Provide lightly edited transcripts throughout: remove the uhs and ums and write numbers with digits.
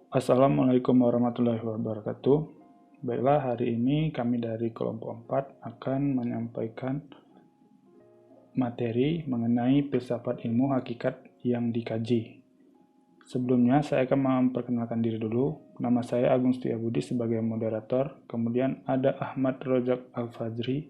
Assalamualaikum warahmatullahi wabarakatuh. Baiklah, hari ini kami dari kelompok 4 akan menyampaikan materi mengenai filsafat ilmu hakikat yang dikaji. Sebelumnya, saya akan memperkenalkan diri dulu. Nama saya Agung Setiabudi sebagai moderator, kemudian ada Ahmad Rojak Al-Fajri,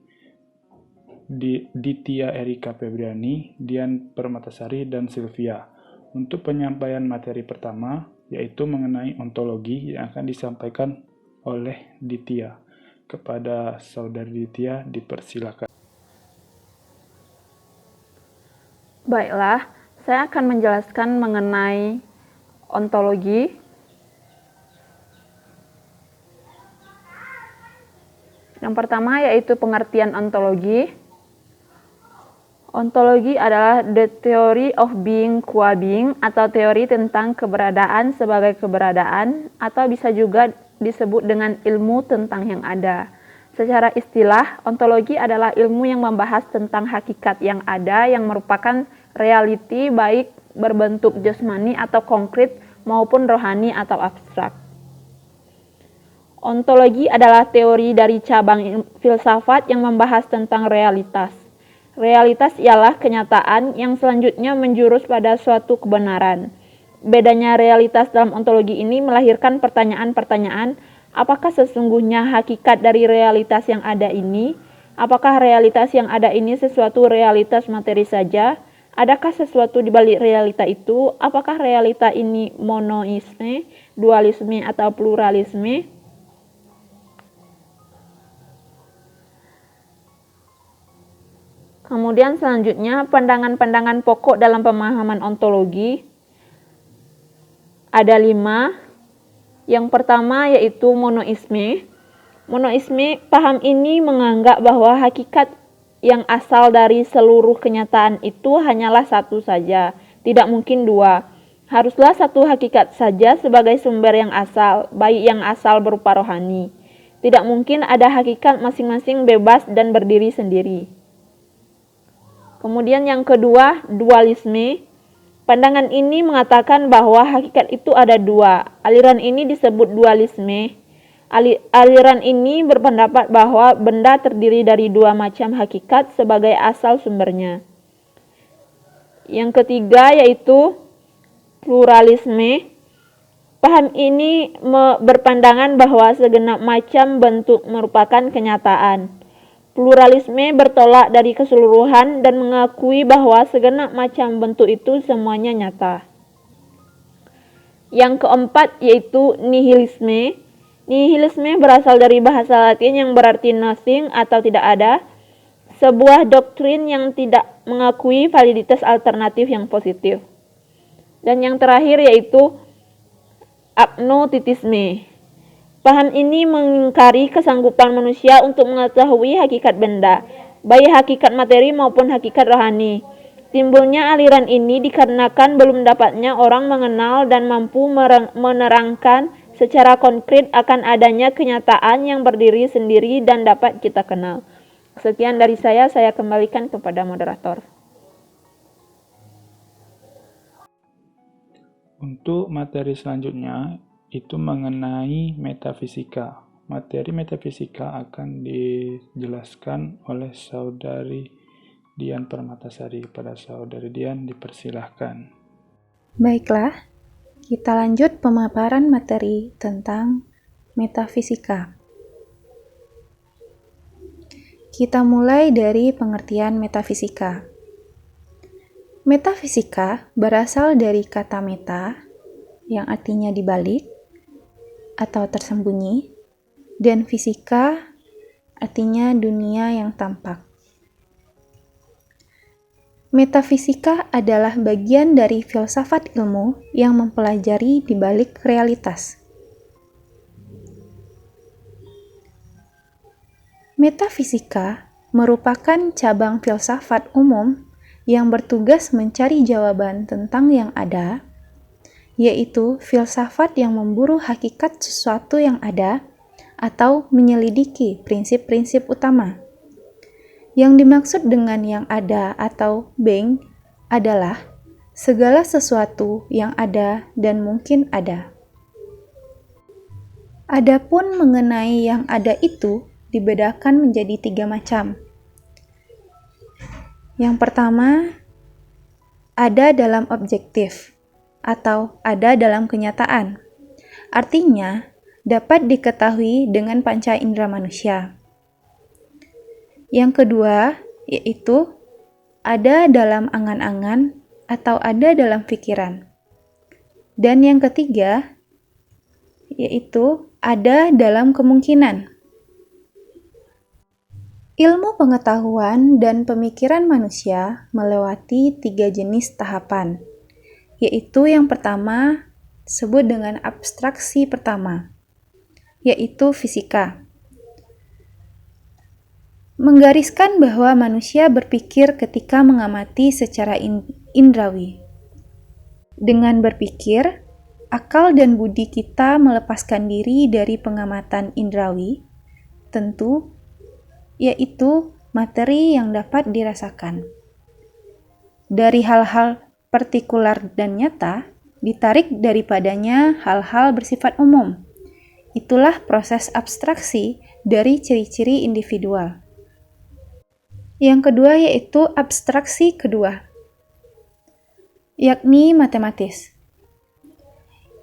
Ditya Erika Febriani, Dian Permatasari, dan Sylvia. Untuk penyampaian materi pertama, yaitu mengenai ontologi yang akan disampaikan oleh Ditya. Kepada Saudari Ditya, dipersilakan. Baiklah, saya akan menjelaskan mengenai ontologi. Yang pertama yaitu pengertian ontologi. Ontologi adalah the theory of being qua being atau teori tentang keberadaan sebagai keberadaan atau bisa juga disebut dengan ilmu tentang yang ada. Secara istilah, ontologi adalah ilmu yang membahas tentang hakikat yang ada yang merupakan reality baik berbentuk jasmani atau konkret maupun rohani atau abstrak. Ontologi adalah teori dari cabang filsafat yang membahas tentang realitas. Realitas ialah kenyataan yang selanjutnya menjurus pada suatu kebenaran. Bedanya realitas dalam ontologi ini melahirkan pertanyaan-pertanyaan, apakah sesungguhnya hakikat dari realitas yang ada ini? Apakah realitas yang ada ini sesuatu realitas materi saja? Adakah sesuatu di balik realita itu? Apakah realita ini monoisme, dualisme, atau pluralisme? Kemudian selanjutnya, pandangan-pandangan pokok dalam pemahaman ontologi ada 5. Yang pertama yaitu monoisme. Monoisme, paham ini menganggap bahwa hakikat yang asal dari seluruh kenyataan itu hanyalah satu saja, tidak mungkin dua. Haruslah satu hakikat saja sebagai sumber yang asal, baik yang asal berupa rohani. Tidak mungkin ada hakikat masing-masing bebas dan berdiri sendiri. Kemudian yang kedua, dualisme. Pandangan ini mengatakan bahwa hakikat itu ada dua. Aliran ini disebut dualisme. Aliran ini berpendapat bahwa benda terdiri dari dua macam hakikat sebagai asal sumbernya. Yang ketiga yaitu pluralisme. Paham ini berpandangan bahwa segenap macam bentuk merupakan kenyataan. Pluralisme bertolak dari keseluruhan dan mengakui bahwa segenap macam bentuk itu semuanya nyata. Yang keempat yaitu nihilisme. Nihilisme berasal dari bahasa Latin yang berarti nothing atau tidak ada, sebuah doktrin yang tidak mengakui validitas alternatif yang positif. Dan yang terakhir yaitu agnostitisme. Paham ini mengingkari kesanggupan manusia untuk mengetahui hakikat benda, baik hakikat materi maupun hakikat rohani. Timbulnya aliran ini dikarenakan belum dapatnya orang mengenal dan mampu menerangkan secara konkret akan adanya kenyataan yang berdiri sendiri dan dapat kita kenal. Sekian dari saya kembalikan kepada moderator. Untuk materi selanjutnya, itu mengenai metafisika. Materi metafisika akan dijelaskan oleh Saudari Dian Permatasari. Pada Saudari Dian, dipersilahkan. Baiklah, kita lanjut pemaparan materi tentang metafisika. Kita mulai dari pengertian metafisika. Metafisika berasal dari kata meta, yang artinya dibalik, atau tersembunyi, dan fisika artinya dunia yang tampak. Metafisika adalah bagian dari filsafat ilmu yang mempelajari di balik realitas. Metafisika merupakan cabang filsafat umum yang bertugas mencari jawaban tentang yang ada, yaitu filsafat yang memburu hakikat sesuatu yang ada atau menyelidiki prinsip-prinsip utama. Yang dimaksud dengan yang ada atau being adalah segala sesuatu yang ada dan mungkin ada. Adapun mengenai yang ada itu dibedakan menjadi 3 macam. Yang pertama, ada dalam objektif atau ada dalam kenyataan. Artinya, dapat diketahui dengan panca indera manusia. Yang kedua, yaitu ada dalam angan-angan atau ada dalam pikiran. Dan yang ketiga, yaitu ada dalam kemungkinan. Ilmu pengetahuan dan pemikiran manusia melewati 3 jenis tahapan, yaitu yang pertama disebut dengan abstraksi pertama, yaitu fisika. Menggariskan bahwa manusia berpikir ketika mengamati secara indrawi. Dengan berpikir, akal dan budi kita melepaskan diri dari pengamatan indrawi, tentu yaitu materi yang dapat dirasakan. Dari hal-hal partikular dan nyata, ditarik daripadanya hal-hal bersifat umum. Itulah proses abstraksi dari ciri-ciri individual. Yang kedua yaitu abstraksi kedua, yakni matematis.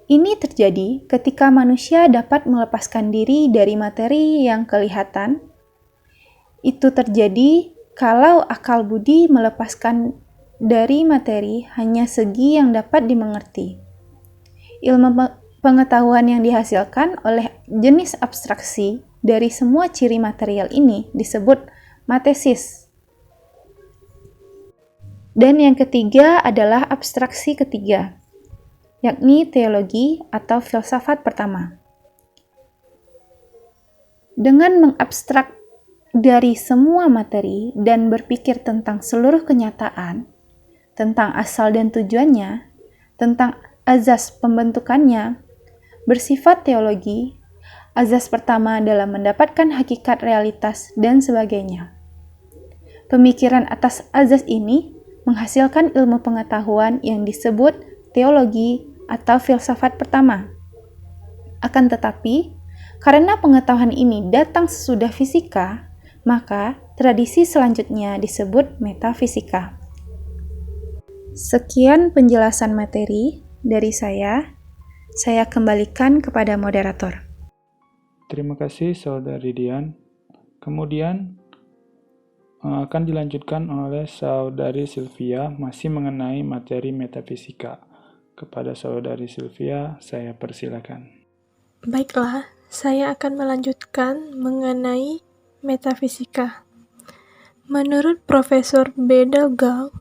Ini terjadi ketika manusia dapat melepaskan diri dari materi yang kelihatan. Itu terjadi kalau akal budi melepaskan dari materi hanya segi yang dapat dimengerti. Ilmu pengetahuan yang dihasilkan oleh jenis abstraksi dari semua ciri material ini disebut matesis. Dan yang ketiga adalah abstraksi ketiga, yakni teologi atau filsafat pertama. Dengan mengabstrak dari semua materi dan berpikir tentang seluruh kenyataan, tentang asal dan tujuannya, tentang azas pembentukannya, bersifat teologi, azas pertama dalam mendapatkan hakikat realitas dan sebagainya. Pemikiran atas azas ini menghasilkan ilmu pengetahuan yang disebut teologi atau filsafat pertama. Akan tetapi, karena pengetahuan ini datang sesudah fisika, maka tradisi selanjutnya disebut metafisika. Sekian penjelasan materi dari saya. Saya kembalikan kepada moderator. Terima kasih Saudari Dian. Kemudian akan dilanjutkan oleh Saudari Sylvia masih mengenai materi metafisika. Kepada Saudari Sylvia, saya persilakan. Baiklah, saya akan melanjutkan mengenai metafisika. Menurut Profesor Bedelgaard,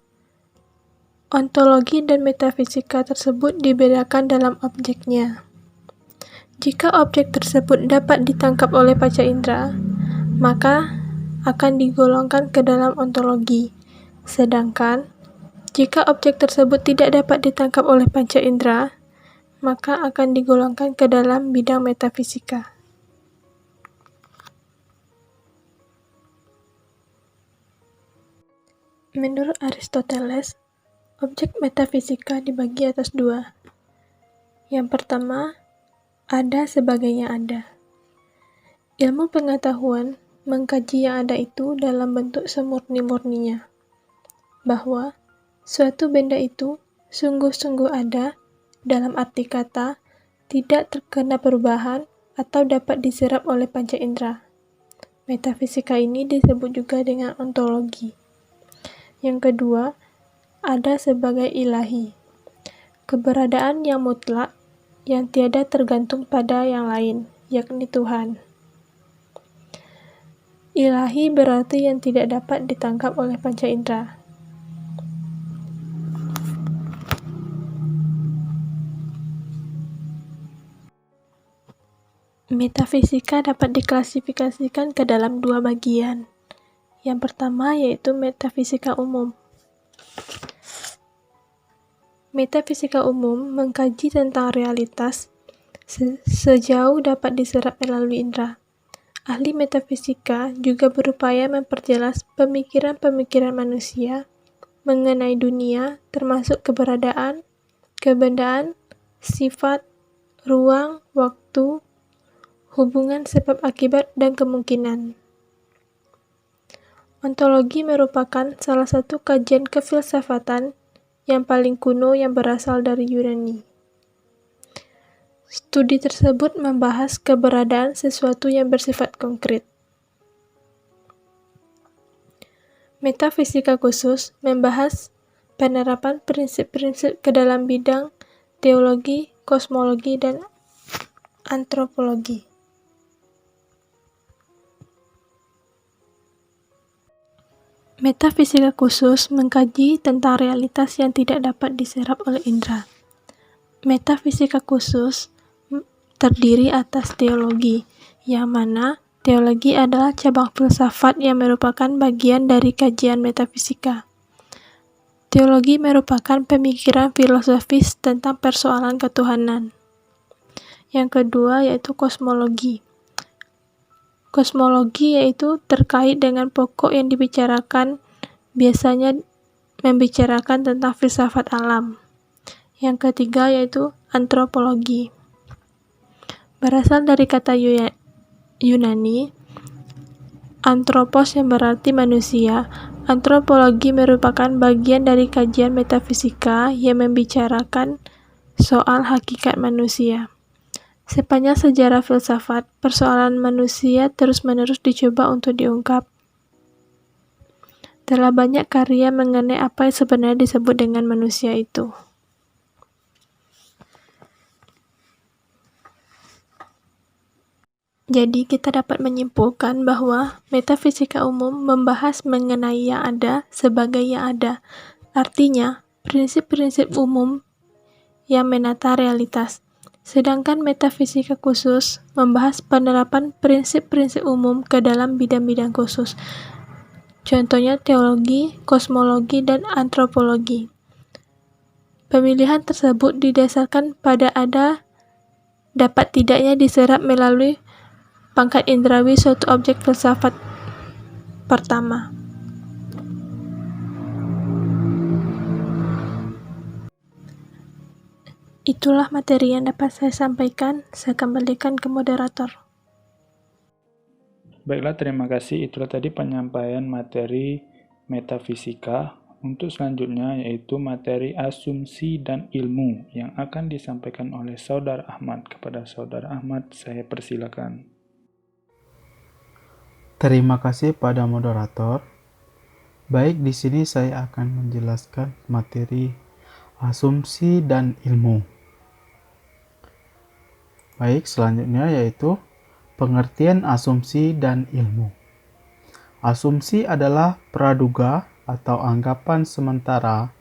ontologi dan metafisika tersebut dibedakan dalam objeknya. Jika objek tersebut dapat ditangkap oleh panca indera, maka akan digolongkan ke dalam ontologi. Sedangkan, jika objek tersebut tidak dapat ditangkap oleh panca indera, maka akan digolongkan ke dalam bidang metafisika. Menurut Aristoteles, objek metafisika dibagi atas 2. Yang pertama, ada sebagainya ada. Ilmu pengetahuan mengkaji yang ada itu dalam bentuk semurni-murninya, bahwa suatu benda itu sungguh-sungguh ada, dalam arti kata, tidak terkena perubahan atau dapat diserap oleh panca indera. Metafisika ini disebut juga dengan ontologi. Yang kedua, ada sebagai ilahi, keberadaan yang mutlak yang tiada tergantung pada yang lain, yakni Tuhan. Ilahi berarti yang tidak dapat ditangkap oleh panca indera. Metafisika dapat diklasifikasikan ke dalam 2 bagian. Yang pertama yaitu metafisika umum. Metafisika umum mengkaji tentang realitas sejauh dapat diserap melalui indera. Ahli metafisika juga berupaya memperjelas pemikiran-pemikiran manusia mengenai dunia, termasuk keberadaan, kebendaan, sifat, ruang, waktu, hubungan sebab akibat dan kemungkinan. Ontologi merupakan salah satu kajian kefilsafatan yang paling kuno yang berasal dari Yunani. Studi tersebut membahas keberadaan sesuatu yang bersifat konkret. Metafisika khusus membahas penerapan prinsip-prinsip ke dalam bidang teologi, kosmologi, dan antropologi. Metafisika khusus mengkaji tentang realitas yang tidak dapat diserap oleh indera. Metafisika khusus terdiri atas teologi, yang mana teologi adalah cabang filsafat yang merupakan bagian dari kajian metafisika. Teologi merupakan pemikiran filosofis tentang persoalan ketuhanan. Yang kedua yaitu kosmologi. Kosmologi yaitu terkait dengan pokok yang dibicarakan, biasanya membicarakan tentang filsafat alam. Yang ketiga yaitu antropologi. Berasal dari kata Yunani, anthropos yang berarti manusia. Antropologi merupakan bagian dari kajian metafisika yang membicarakan soal hakikat manusia. Sepanjang sejarah filsafat, persoalan manusia terus-menerus dicoba untuk diungkap. Telah banyak karya mengenai apa yang sebenarnya disebut dengan manusia itu. Jadi, kita dapat menyimpulkan bahwa metafisika umum membahas mengenai yang ada sebagai yang ada. Artinya, prinsip-prinsip umum yang menata realitas. Sedangkan metafisika khusus membahas penerapan prinsip-prinsip umum ke dalam bidang-bidang khusus. Contohnya teologi, kosmologi, dan antropologi. Pemilihan tersebut didasarkan pada dapat tidaknya diserap melalui pangkat indrawi suatu objek filsafat pertama. Itulah materi yang dapat saya sampaikan. Saya kembalikan ke moderator. Baiklah, terima kasih. Itulah tadi penyampaian materi metafisika. Untuk selanjutnya yaitu materi asumsi dan ilmu yang akan disampaikan oleh Saudara Ahmad. Kepada Saudara Ahmad, saya persilakan. Terima kasih pada moderator. Baik, di sini saya akan menjelaskan materi asumsi dan ilmu. Baik, selanjutnya yaitu pengertian asumsi dan ilmu. Asumsi adalah praduga atau anggapan sementara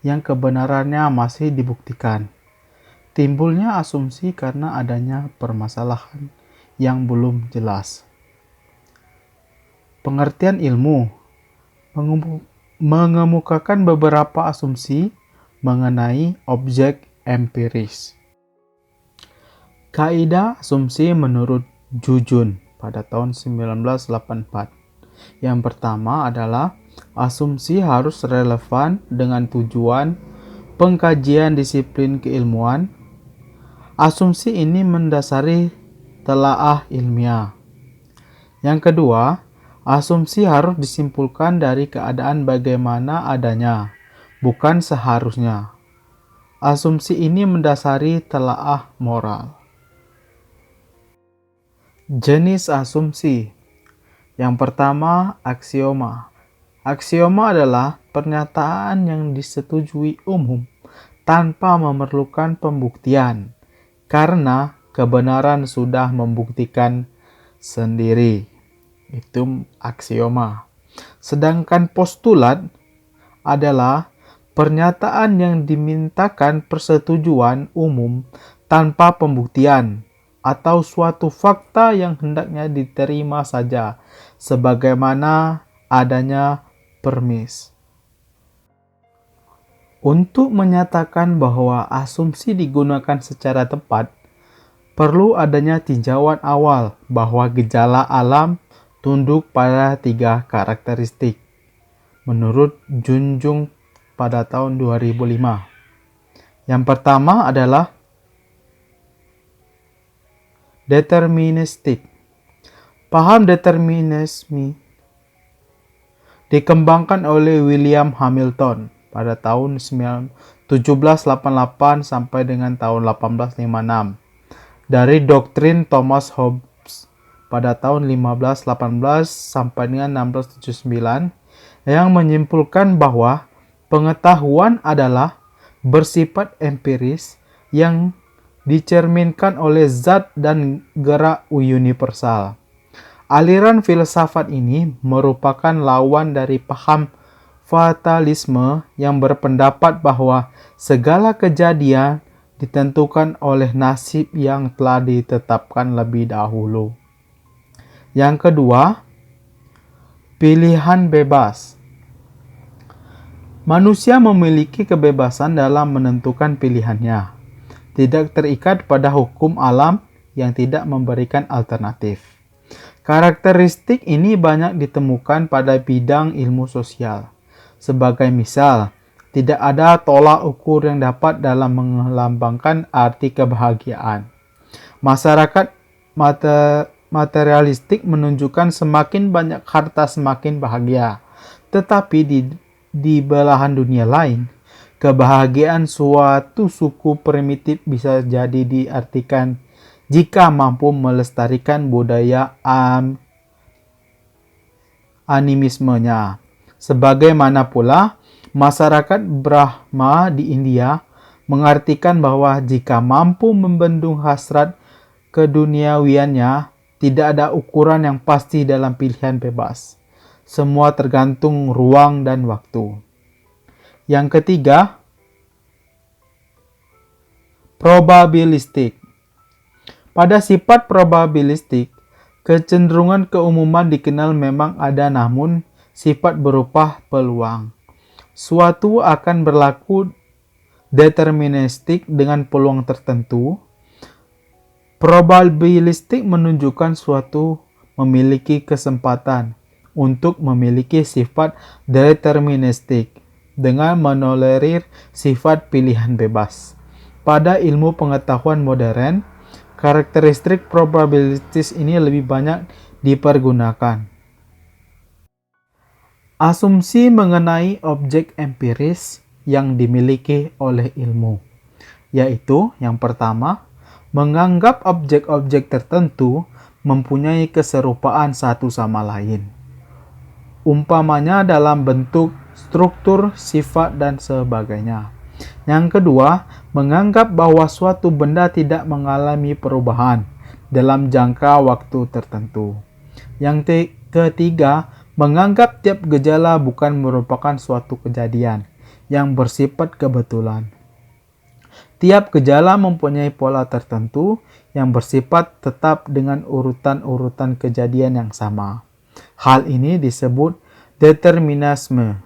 yang kebenarannya masih dibuktikan. Timbulnya asumsi karena adanya permasalahan yang belum jelas. Pengertian ilmu mengemukakan beberapa asumsi mengenai objek empiris. Kaidah asumsi menurut Jujun pada tahun 1984. Yang pertama adalah asumsi harus relevan dengan tujuan pengkajian disiplin keilmuan. Asumsi ini mendasari telaah ilmiah. Yang kedua, asumsi harus disimpulkan dari keadaan bagaimana adanya, bukan seharusnya. Asumsi ini mendasari telaah moral. Jenis asumsi. Yang pertama, aksioma. Aksioma adalah pernyataan yang disetujui umum tanpa memerlukan pembuktian, karena kebenaran sudah membuktikan sendiri. Itu aksioma. Sedangkan postulat adalah pernyataan yang dimintakan persetujuan umum tanpa pembuktian, atau suatu fakta yang hendaknya diterima saja sebagaimana adanya permis. Untuk menyatakan bahwa asumsi digunakan secara tepat, perlu adanya tinjauan awal bahwa gejala alam tunduk pada 3 karakteristik, menurut Junjung pada tahun 2005. Yang pertama adalah deterministik. Paham determinisme dikembangkan oleh William Hamilton pada tahun 1788 sampai dengan tahun 1856 dari doktrin Thomas Hobbes pada tahun 1518 sampai dengan 1679 yang menyimpulkan bahwa pengetahuan adalah bersifat empiris yang dicerminkan oleh zat dan gerak universal. Aliran filsafat ini merupakan lawan dari paham fatalisme yang berpendapat bahwa segala kejadian ditentukan oleh nasib yang telah ditetapkan lebih dahulu. Yang kedua, pilihan bebas. Manusia memiliki kebebasan dalam menentukan pilihannya, tidak terikat pada hukum alam yang tidak memberikan alternatif. Karakteristik ini banyak ditemukan pada bidang ilmu sosial. Sebagai misal, tidak ada tolak ukur yang dapat dalam melambangkan arti kebahagiaan. Masyarakat materialistik menunjukkan semakin banyak harta semakin bahagia. Tetapi di belahan dunia lain, kebahagiaan suatu suku primitif bisa jadi diartikan jika mampu melestarikan budaya animismenya. Sebagaimana pula, masyarakat Brahma di India mengartikan bahwa jika mampu membendung hasrat keduniawiannya, tidak ada ukuran yang pasti dalam pilihan bebas. Semua tergantung ruang dan waktu. Yang ketiga, probabilistik. Pada sifat probabilistik, kecenderungan keumuman dikenal memang ada, namun sifat berupa peluang. Suatu akan berlaku deterministik dengan peluang tertentu. Probabilistik menunjukkan suatu memiliki kesempatan untuk memiliki sifat deterministik dengan menolerir sifat pilihan bebas. Pada ilmu pengetahuan modern, karakteristik probabilistis ini lebih banyak dipergunakan. Asumsi mengenai objek empiris yang dimiliki oleh ilmu, yaitu yang pertama, menganggap objek-objek tertentu mempunyai keserupaan satu sama lain. Umpamanya dalam bentuk, struktur, sifat, dan sebagainya. Yang kedua, menganggap bahwa suatu benda tidak mengalami perubahan dalam jangka waktu tertentu. Yang ketiga, menganggap tiap gejala bukan merupakan suatu kejadian yang bersifat kebetulan. Tiap gejala mempunyai pola tertentu yang bersifat tetap dengan urutan-urutan kejadian yang sama. Hal ini disebut determinisme.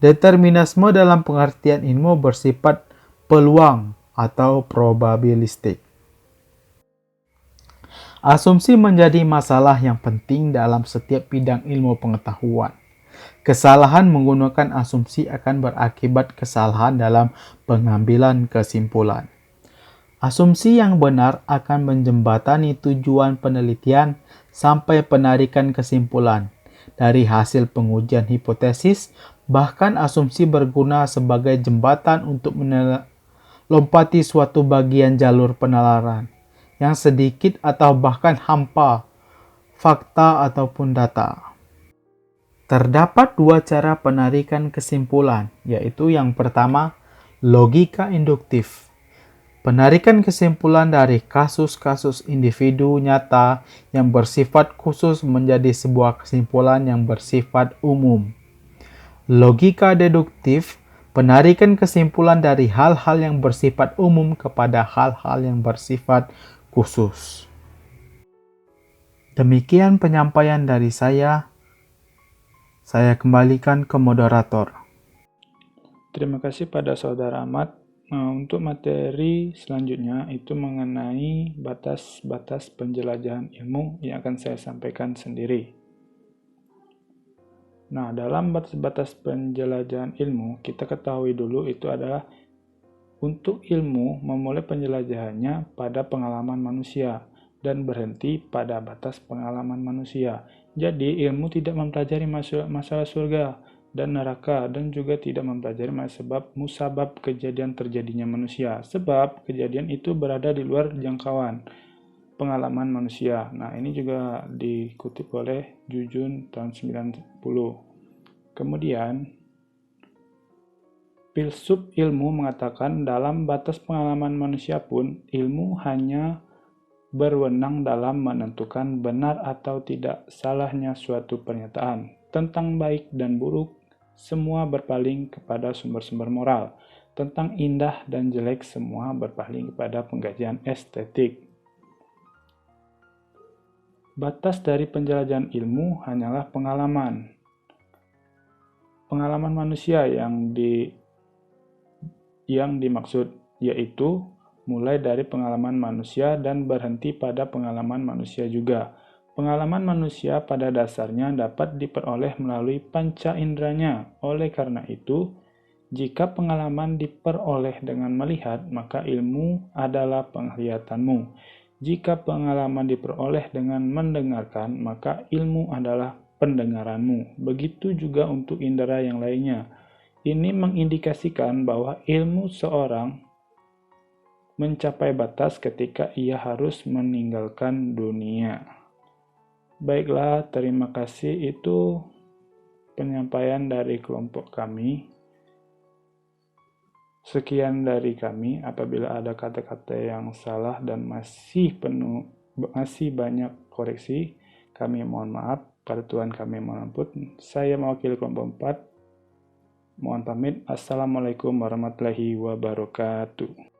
Determinisme dalam pengertian ilmu bersifat peluang atau probabilistik. Asumsi menjadi masalah yang penting dalam setiap bidang ilmu pengetahuan. Kesalahan menggunakan asumsi akan berakibat kesalahan dalam pengambilan kesimpulan. Asumsi yang benar akan menjembatani tujuan penelitian sampai penarikan kesimpulan. Dari hasil pengujian hipotesis, bahkan asumsi berguna sebagai jembatan untuk melompati suatu bagian jalur penalaran yang sedikit atau bahkan hampa fakta ataupun data. Terdapat dua cara penarikan kesimpulan, yaitu yang pertama, logika induktif. Penarikan kesimpulan dari kasus-kasus individu nyata yang bersifat khusus menjadi sebuah kesimpulan yang bersifat umum. Logika deduktif, penarikan kesimpulan dari hal-hal yang bersifat umum kepada hal-hal yang bersifat khusus. Demikian penyampaian dari saya. Saya kembalikan ke moderator. Terima kasih pada Saudara Ahmad. Untuk materi selanjutnya itu mengenai batas-batas penjelajahan ilmu yang akan saya sampaikan sendiri. Nah, dalam batas-batas penjelajahan ilmu, kita ketahui dulu itu adalah untuk ilmu memulai penjelajahannya pada pengalaman manusia, dan berhenti pada batas pengalaman manusia. Jadi, ilmu tidak mempelajari masalah surga dan neraka, dan juga tidak mempelajari musabab kejadian terjadinya manusia, sebab kejadian itu berada di luar jangkauan pengalaman manusia. Nah, ini juga dikutip oleh Jujun tahun 90. Kemudian, filsuf ilmu mengatakan dalam batas pengalaman manusia pun, ilmu hanya berwenang dalam menentukan benar atau tidak salahnya suatu pernyataan. Tentang baik dan buruk, semua berpaling kepada sumber-sumber moral. Tentang indah dan jelek, semua berpaling kepada pengkajian estetik. Batas dari penjelajahan ilmu hanyalah pengalaman. Pengalaman manusia yang dimaksud, yaitu mulai dari pengalaman manusia dan berhenti pada pengalaman manusia juga. Pengalaman manusia pada dasarnya dapat diperoleh melalui panca inderanya. Oleh karena itu, jika pengalaman diperoleh dengan melihat, maka ilmu adalah penglihatanmu. Jika pengalaman diperoleh dengan mendengarkan, maka ilmu adalah pendengaranmu. Begitu juga untuk indera yang lainnya. Ini mengindikasikan bahwa ilmu seorang mencapai batas ketika ia harus meninggalkan dunia. Baiklah, terima kasih. Itu penyampaian dari kelompok kami. Sekian dari kami. Apabila ada kata-kata yang salah dan masih banyak koreksi, kami mohon maaf. Pada Tuhan kami mohon ampun. Saya mewakili kelompok 4. Mohon pamit. Assalamualaikum warahmatullahi wabarakatuh.